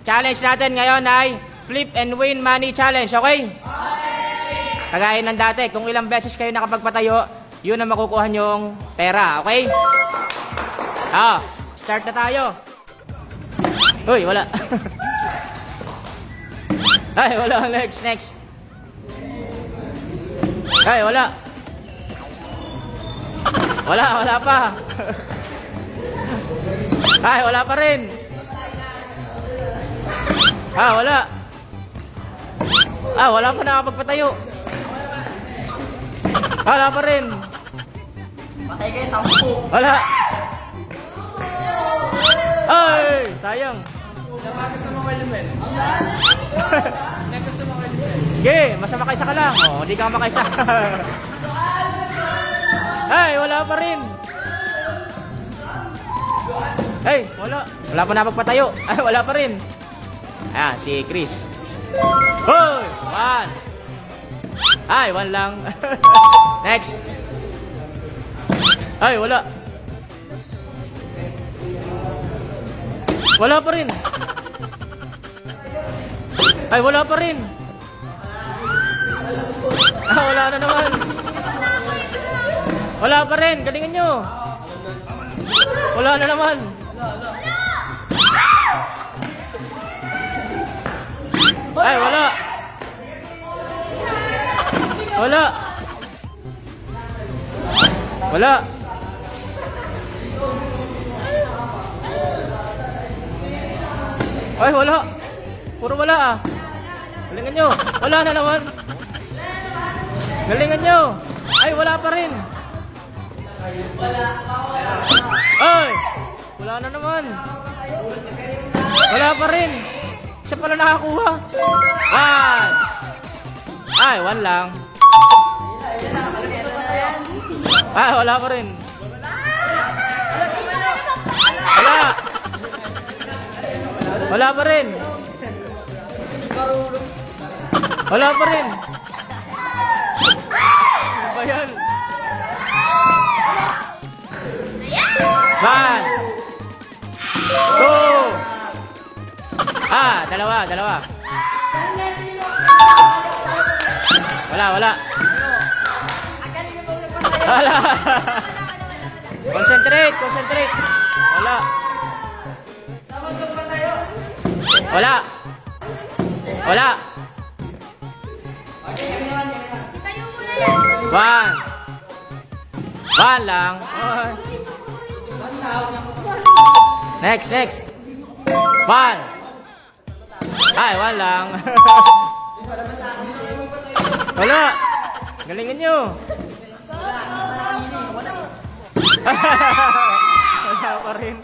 challenge natin ngayon ay flip and win money challenge, okay? Kagaya ng dati, kung ilang beses kayo nakapagpatayo, yun ang makukuha nyong pera, okay? Start na tayo. Uy, wala. Ay, wala. Next. Ay, wala. Wala pa. Ay, wala pa rin. Wala. Wala pa nakapagpatayo. Wala pa rin. Patay kayo, 10. Wala. Ay, sayang. Gusto mo kayo lumen? Gusto mo kayo lumen? Sige, masama kaisa ka lang. Hindi ka makaisa. Ay, wala pa rin. Ay, wala. Wala pa napagpatayo. Ay, wala pa rin. Ayan, si Chris. Hoy! 1. Ay, 1 lang. Next. Ay, wala. Wala pa rin. Ay, wala pa rin. Wala na naman. Wala pa rin. Galingan nyo. Wala na naman. Ay, wala. Wala. Wala. Ay, wala. Puro wala Galingan nyo. Wala na naman. Galingan nyo. Ay, wala pa rin. Ay, wala na naman. Wala pa rin. Siya pala nakakuha. 1. Ay, 1 lang. Wala pa rin. Wala. Wala pa rin. Wala pa rin. Ano ba yan? 1, 2. Dalawa. Wala. Concentrate. Wala. 1 lang. Next. 1. Ay, 1 lang. Wala. Galingan nyo. Wala pa rin.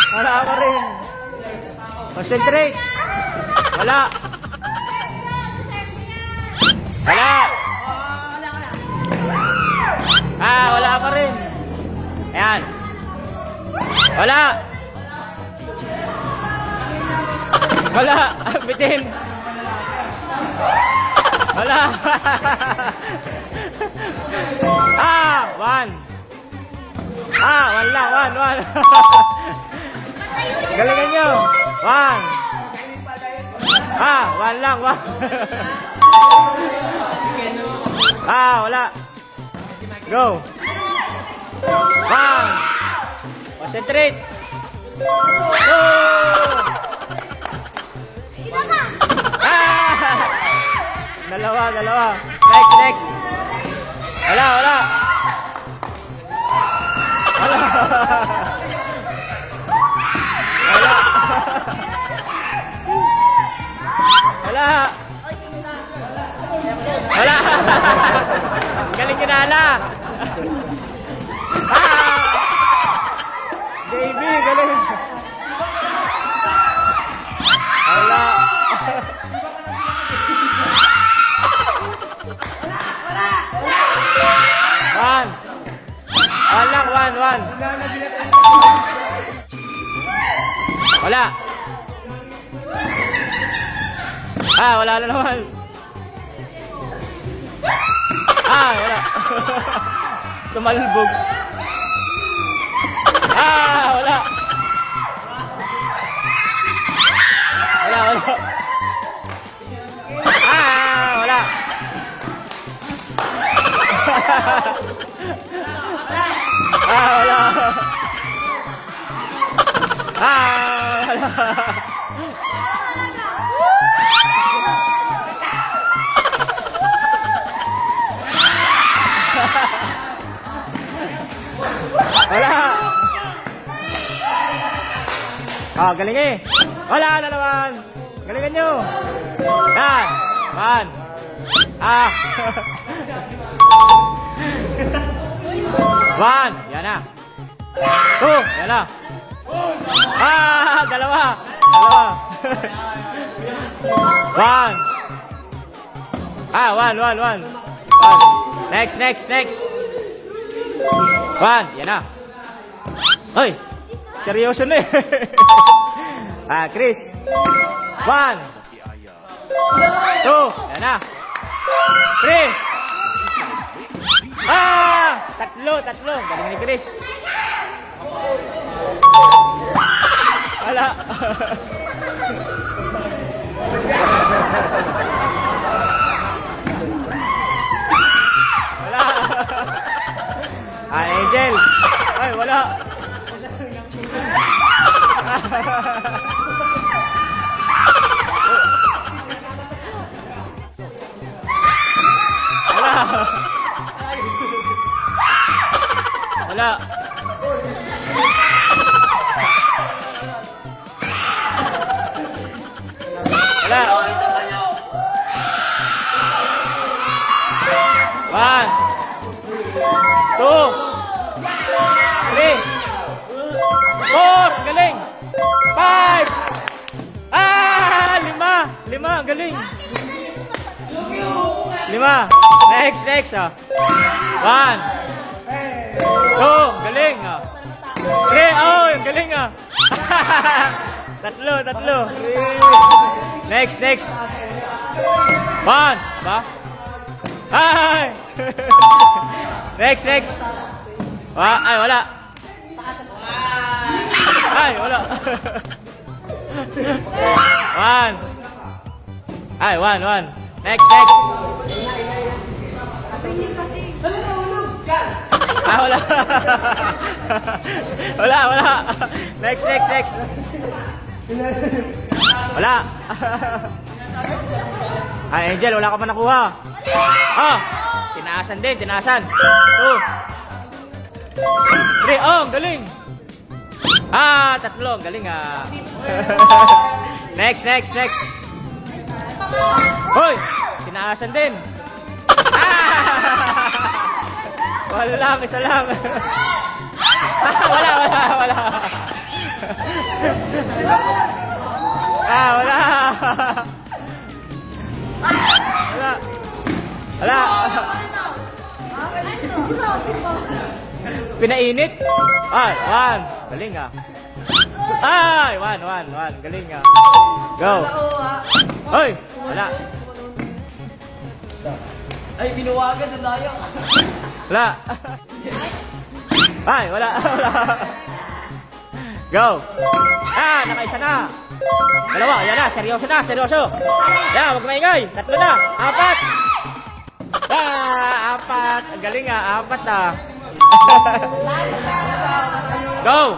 Wala pa rin. Concentrate. Wala. Wala pa rin. Ayan. Wala. Bitin. Wala. 1. 1 lang. 1. Galingan nyo. 1. 1 lang. 1. Wala. Go. 1. Concentrate. Go. Dalawa. Next. Wala. Galing kinala. Baby, galing. Wala. 1 lang. 1. Wala. Wala na naman. Wala. Tumalbog. Wala. Wala. Oh, galing eh. Wala na naman. Galingan nyo. Yan. Man. Ah. One. Yan na. Two. Yan na. Ah, dalawa. Dalawa. One. Ah, one. Next. One. Yan na. Hoy. Seryoso na eh. Ah, Chris. One. Two. Yan na. Three. Ah! Tatlo. Galing ni Chris. Wala. Wala. Ah, Angel. Ay, wala. Wala. Wala. One. Two. Three. Four. Galing. Five. Ah! Lima. Galing. Lima. Next. Oh. One. Two. Galing. Oh. Three. Oh, galing ah. Tatlo. Next. One. Ba? Ay! Next. Ay, wala. Ay, wala. One. Ay, one. Next. Ah, wala. Wala. Next. Wala. Ay, Angel, wala ka pa nakuha. Ah, tinaasan. 2. 3. Oh, galing. Ah, 3. Galing ah. Next. Hoy, tinaasan din. Ah! Wala lang, isa lang. Wala. Ah, wala. Pinainit? Ay, one. Galing ah. Ay, one. Galing ah. Go. Hoy, wala. Ay, binuwagan na tayo. Wala. Ay, wala. Go. Ah, nakaisa na. Dalawa, yan na. Seryoso. Yan, huwag maingay. 3 na. 4. Ah, 4. Ang galing ah, 4 ah. Go.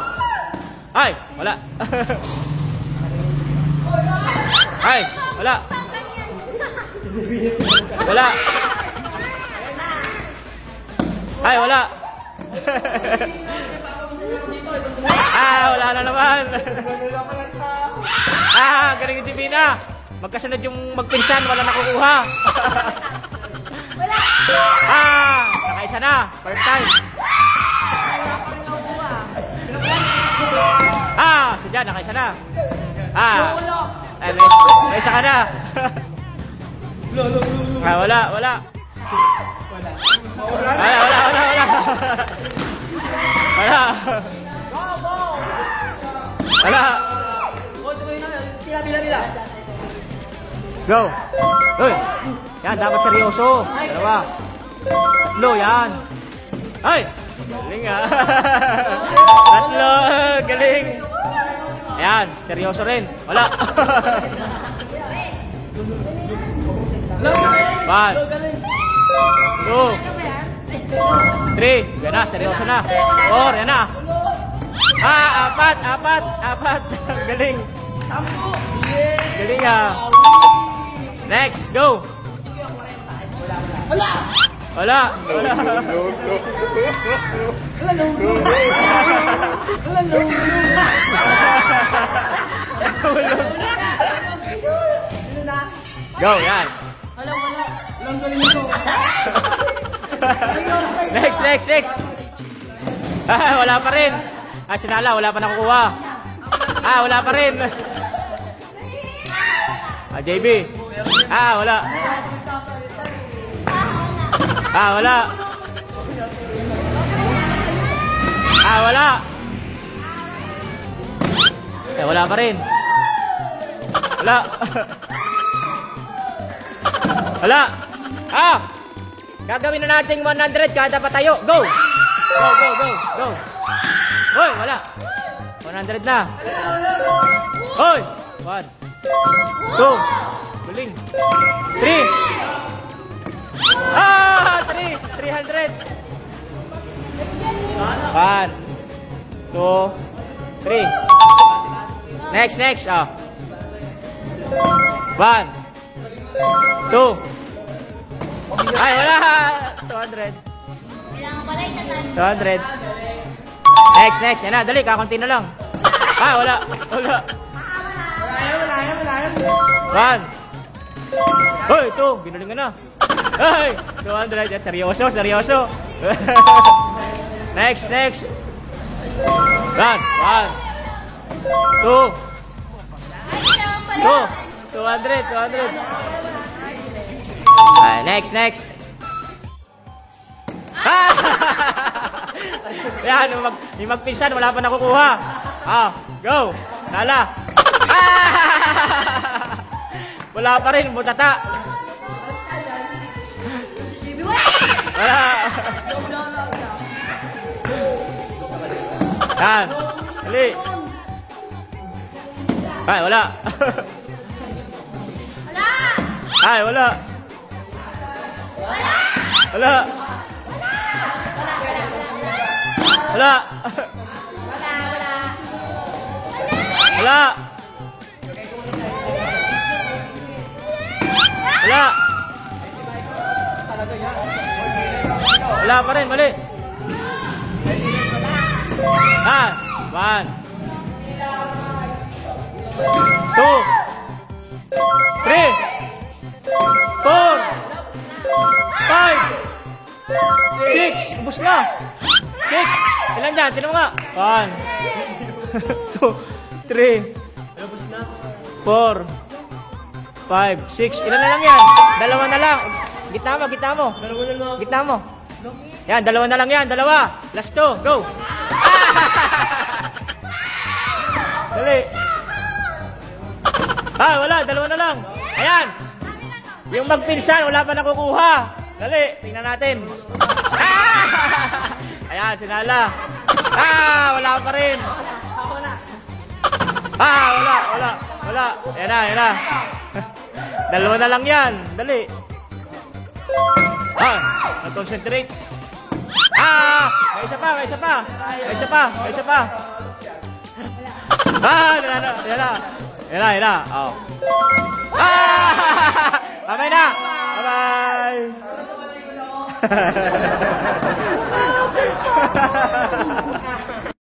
Ay, wala. Ay, wala. Ay, wala. Ah, wala na naman. Ah, galing yung Divina. Magkasunod yung magpinsan, wala nakukuha. Ah, nakaisa na. First time. Ah, si Jan, nakaisa na. Ah, may isa ka na. Ah, wala. Wala. Go. Uy. Yan, dapat seryoso. Dalawa. Tatlo, yan. Ay! Galing ah. Tatlo, galing. Ayan, seryoso rin. Wala. 1, 2, 3. 3. Yan na, seryoso na. 4, yan na. Apat. Galing. 10. Yes. Galing ah. Next, go. Wala. Go, yan. Wala. Walang galing ito. Next. Wala pa rin. Sinala, wala pa nakukuha. Wala pa rin. JB. Wala. Wala. Wala. Wala pa rin. Wala. Wala. Gagawin na natin 100 kada patayo. Go. Hoy, wala. 100 na. Hoy. 1, 2. Galing. 3. 300. 1, 2, 3. Next. 1, 2. Ay, wala. 200. 200. Next. Yan na, dali, kakunti na lang. Wala. 1. Hoy, 2. Ginalingan na. Hoy, 200. Seryoso. Next. 1, 2. Go. 200. Next. Yan, yung magpinsan, wala pa nakukuha. Go. Nala. Wala pa rin, butata. Wala. Yan. Dali. Wala. Wala. Wala pa rin, mali. 1, 2, 3, 4, 5, 6. Ubus na. 6. Ilan dyan? Tinan mo nga. 1, 2, 3, 4, 5, 6. Ilan na lang yan? 2 na lang. Gitna mo. Yan, 2 na lang yan. 2. Last 2. Go. Dali. Wala. 2 na lang. Ayan. Yung magpinsan, wala pa nakukuha. Dali. Tingnan natin. Ayan, sinala. Wala pa rin. Wala. Ayan na. 2 na lang yan. Dali. Concentrate. May isa pa. Yan na. Bye na. Bye.